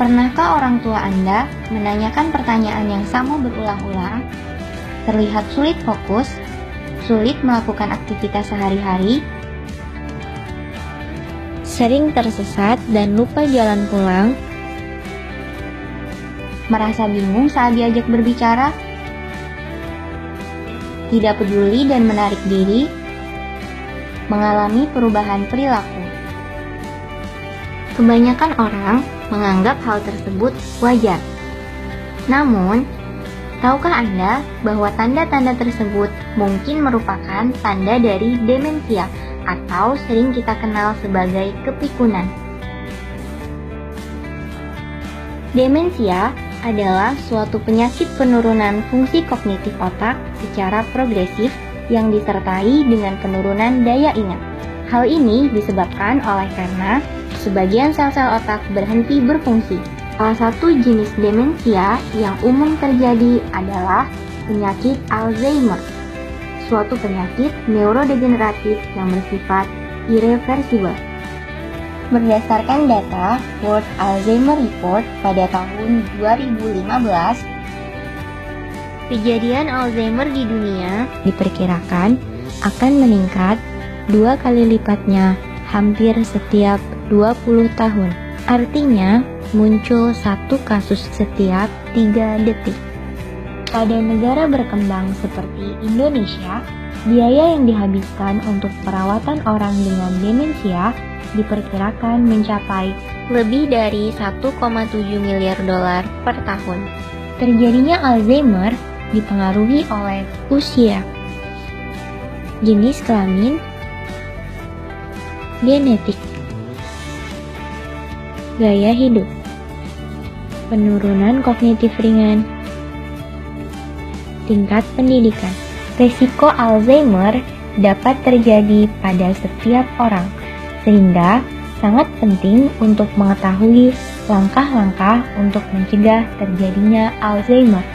Pernahkah orang tua Anda menanyakan pertanyaan yang sama berulang-ulang, terlihat sulit fokus, sulit melakukan aktivitas sehari-hari, sering tersesat dan lupa jalan pulang, merasa bingung saat diajak berbicara, tidak peduli dan menarik diri, mengalami perubahan perilaku? Kebanyakan orang menganggap hal tersebut wajar. Namun, tahukah Anda bahwa tanda-tanda tersebut mungkin merupakan tanda dari demensia atau sering kita kenal sebagai kepikunan? Demensia adalah suatu penyakit penurunan fungsi kognitif otak secara progresif yang disertai dengan penurunan daya ingat. Hal ini disebabkan oleh karena sebagian sel-sel otak berhenti berfungsi. Salah satu jenis demensia yang umum terjadi adalah penyakit Alzheimer, suatu penyakit neurodegeneratif yang bersifat irreversibel. Berdasarkan data World Alzheimer Report pada tahun 2015, kejadian Alzheimer di dunia diperkirakan akan meningkat 2 kali lipatnya hampir setiap 20 tahun. Artinya, muncul satu kasus setiap 3 detik. Pada negara berkembang seperti Indonesia, biaya yang dihabiskan untuk perawatan orang dengan demensia diperkirakan mencapai lebih dari 1,7 miliar dolar per tahun. Terjadinya Alzheimer dipengaruhi oleh usia, jenis kelamin, genetik, gaya hidup, penurunan kognitif ringan, tingkat pendidikan. Risiko Alzheimer dapat terjadi pada setiap orang, sehingga sangat penting untuk mengetahui langkah-langkah untuk mencegah terjadinya Alzheimer.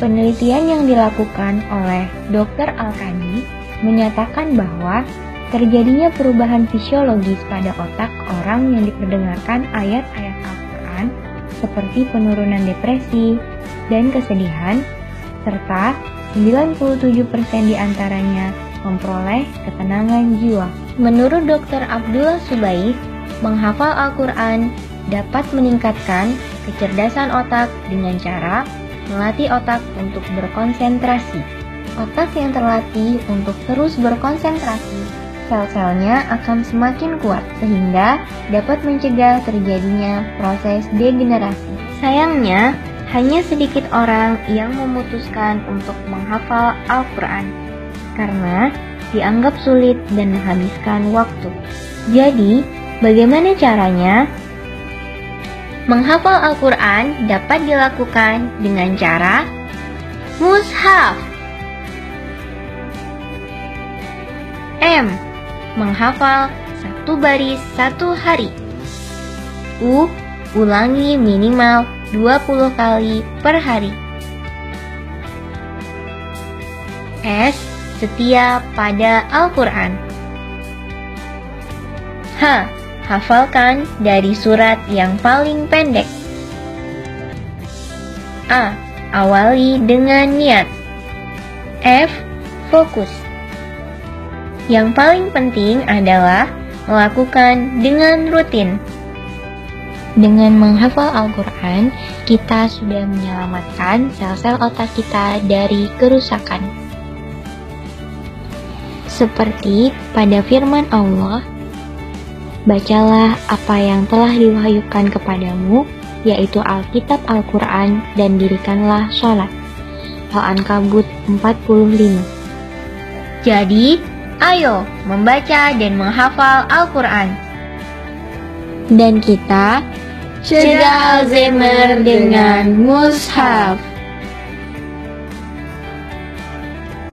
Penelitian yang dilakukan oleh Dr. Alkani menyatakan bahwa terjadinya perubahan fisiologis pada otak orang yang diperdengarkan ayat-ayat Al-Quran seperti penurunan depresi dan kesedihan, serta 97% diantaranya memperoleh ketenangan jiwa. Menurut Dr. Abdullah Subaih, menghafal Al-Quran dapat meningkatkan kecerdasan otak dengan cara melatih otak untuk berkonsentrasi. Otak yang terlatih untuk terus berkonsentrasi, sel-selnya akan semakin kuat sehingga dapat mencegah terjadinya proses degenerasi. Sayangnya, hanya sedikit orang yang memutuskan untuk menghafal Al-Quran karena dianggap sulit dan menghabiskan waktu. Jadi, bagaimana caranya? Menghafal Al-Quran dapat dilakukan dengan cara mushaf. M. Menghafal 1 baris 1 hari. U. Ulangi minimal 20 kali per hari. S. Setia pada Al-Quran. H. Hafalkan dari surat yang paling pendek. A. Awali dengan niat. F. Fokus. Yang paling penting adalah melakukan dengan rutin. Dengan menghafal Al-Quran, kita sudah menyelamatkan sel-sel otak kita dari kerusakan. Seperti pada firman Allah, bacalah apa yang telah diwahyukan kepadamu, yaitu Alkitab Al-Quran, dan dirikanlah sholat. Al-Ankabut 45. Jadi, ayo membaca dan menghafal Al-Quran. Dan kita cegah Alzheimer dengan mushaf.